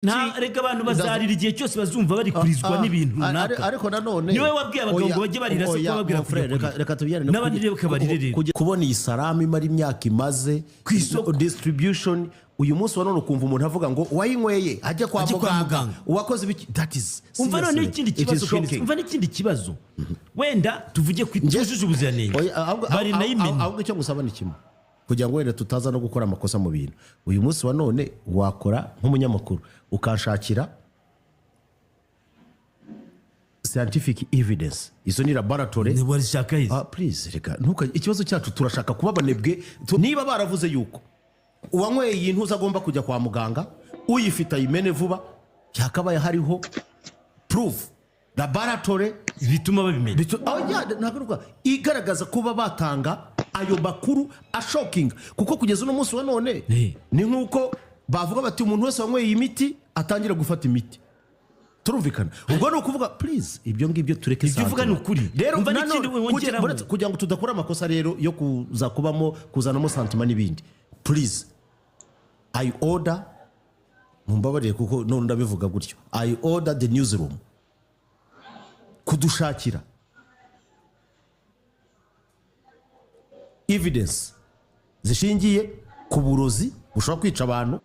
reka abantu bazarira igihe cyose bazumva bari kurizwa n'ibintu runaka ariko nanone niwe wabwiye abagabo ngo bajye barira se kubabwira reka tubiyane n'abandi rero kabaririre kubona iyi Salama imara imyaka imaze ku isoko distribution uyu munsi wa none ukumva umuntu avuga ngo wayinyweye ajya kwa muganga uwakoze ibiki that is umva none ikindi kibazo umva n'ikindi kibazo wenda tuvuge kwitujuje ubuziranenge bari nayimena ahubwo icyo ngusaba ni kimwe kugira ngo wenda tutaza no gukora amakosa mu bintu uyu munsi wa none wakora nk'umunyamakuru ukanshakira scientific evidence izo ni laboratory ni wari shaka hizi please reka ntuka ikibazo cyacu turashaka kuba banebwe niba baravuze yuko uwanyweye iyi ntuza agomba kujya kwa muganga uyifite ayimene vuba yakabaye hariho proof laboratory bituma babimenya ntabwo igaragaza kuba batanga ayo makuru shocking kuko kugeza uno munsi wa none ni nkuko bavuga bati umuntu wese wanyweye imiti atangira gufata imiti turumvikana ubwo no kuvuga please ibyo ngibyo tureke ibyo uvuga ni ukuri rero kugira ngo tudakora amakosa rero yo kuza kubamo kuzanamo santima n'ibindi please I order mumbabarire kuko none ndabivuga gutyo I order the newsroom kudushakira evidence zishingiye ku burozi bushobora kwica abantu